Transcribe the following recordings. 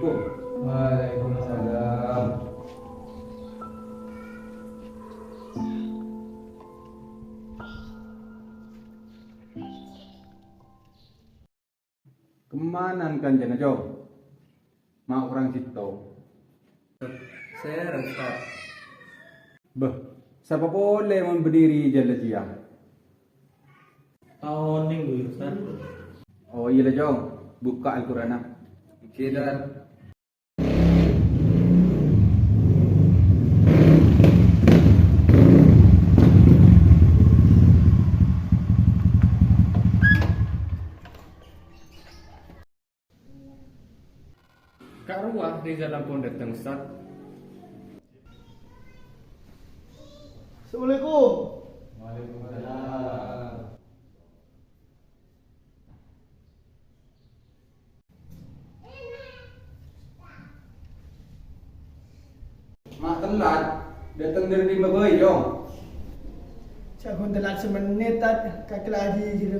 Assalamualaikum. Waalaikumsalam. Kemana kan jana jauh? Mau orang situ. Saya Ustaz. Beh, siapa boleh berdiri jalan dia? Tahun dulu Ustaz. Oh iya lah jauh. Buka Al-Quran. Oke dan Kak Ruah di dalam pun datang Ustaz. Assalamualaikum. Waalaikumsalam. Mak telat. Datang dari lima bayi jom. Saya pun telat semenit kaki lagi gitu.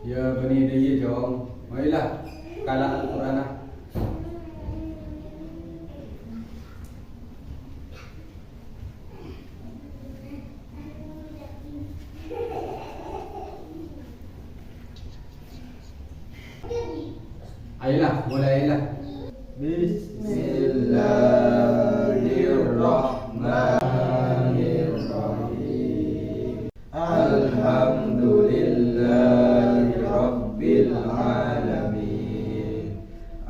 Ya bani dia jom. Marilah. Kalah Al-Quran. Ayolah, mulai ayolah. Bismillahirrahmanirrahim. Alhamdulillahi Rabbil Alamin.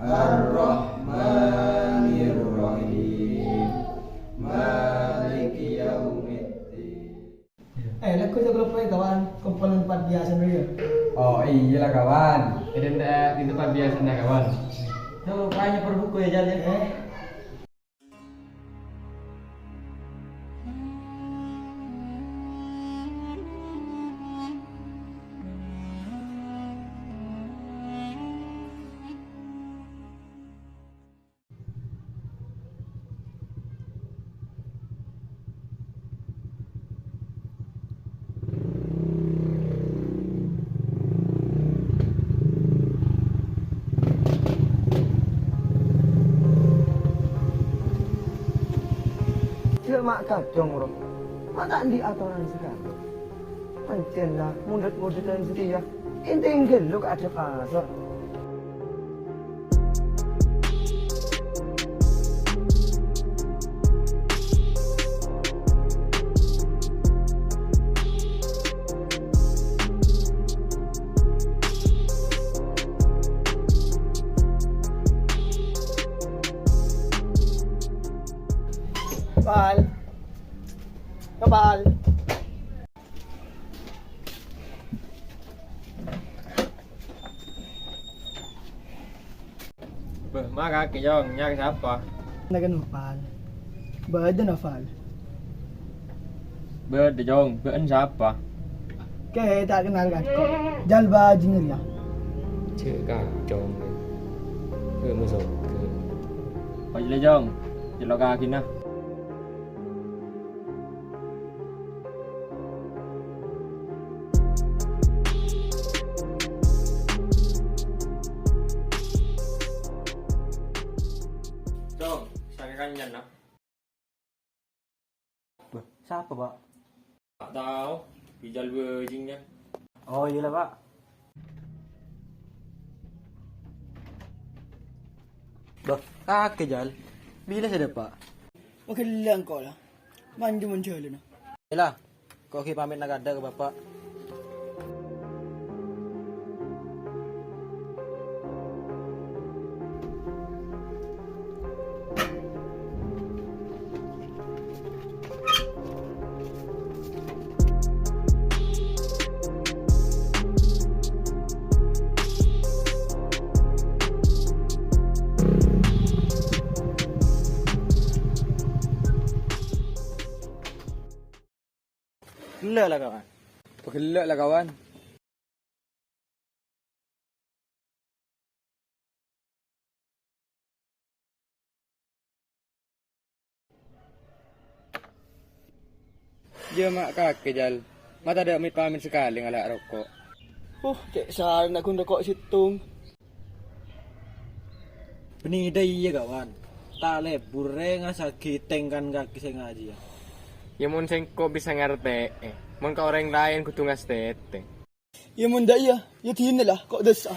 Ar-Rahmanir-Rahim. Maliki Yaumiddin. Laku saya lupa kawan komponen 4 biasa dulu. Oh iyalah kawan. Ini di tempat biasa nak kawan. Tuh, banyak per buku ya jalan. Dia mak kacang bro. Mata di aturan sekarang. Pancen lah, mulut-mulut dan setia. Inting geluk ada pasar. Kapal. Kapal. Maka kijong nyari siapa? Nagan kapal. Bada na fal. Berde jong, been siapa? Kaya tak kenal kan kok. Jalba jingeria. Cik kacong. Ke musuh ke. Pajile jong, jelok kaki na. Jong, sakit kanyan na. Siapa pak? Tak tahu, pijal berjingnya. Oh iyalah pak. Bah, kakek jal. Bila saya pak? Makilang ko lah. Manju muncul na. Iyalah, kau pamit nak ada ke bapak. Gila lah kawan. Pegelak lah kawan. Dia mak kakek jal. Mata ada amit pamit sekali ngalak rokok. Cek sar nak kun rokok situng. Penida iya kawan. Tak lebur ngasa kiteng kaki saya ngaji ya. Ya mun sing kok bisa ngerti. Mun ka orang lain kudu ngastete. Ya mun dah ya. Ya tihin lah kok desa.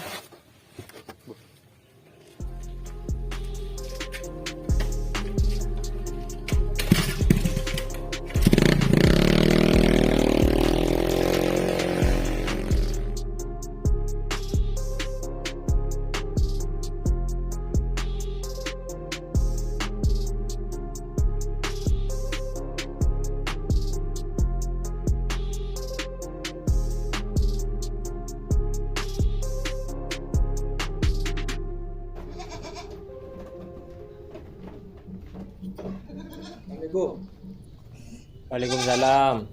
Waalaikumsalam.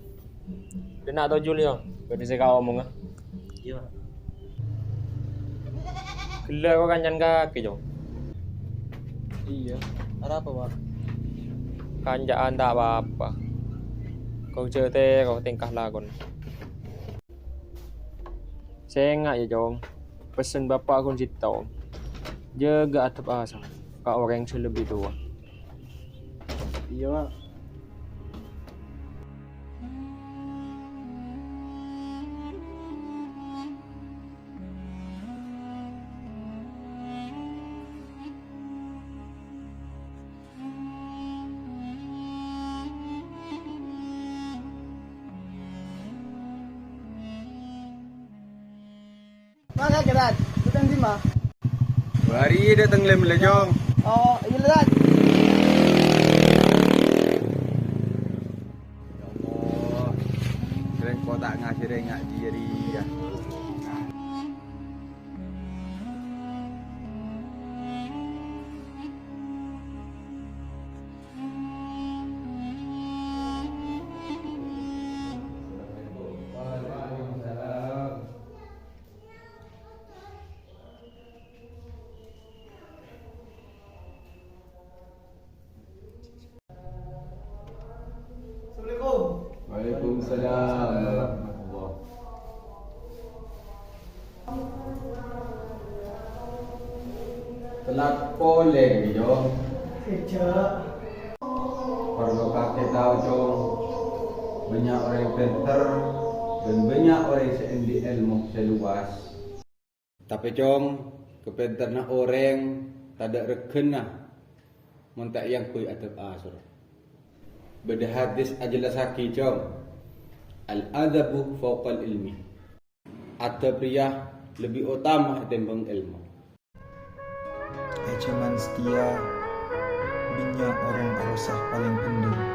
Dia nak tahu Julio. Berarti saya kau omong ah. Iya. Gila kau kancan kaki jo. Iya. Ada apa pak? Kanjaan tak apa-apa. Kau cerita kau tingkah lagon. Saya ingat ya Jong. Pesan bapak aku cerita. Jaga atap asa. Kau orang yang lebih tua. Iya pak. Mana kerat? Bukan di mana? Hari datang lem lejong. Oh, iya lah. Allah. Keren kau tak ngasih rengak diri ya. Assalamualaikum. Waalaikumsalam warahmatullah. Telat poleng jo. Kecak. Perlu kakek tahu jong. Banyak orang pintar dan banyak orang yang di ilmu seluas. Tapi jong, kepintaran orang tak ada rekena. Mentak yang kui atap asur. Beda hadis ajalah saki jom. Al-adabu fawqal ilmi. Adab pria lebih utama daripada ilmu. Cuman setia, minyak orang arusah paling penting.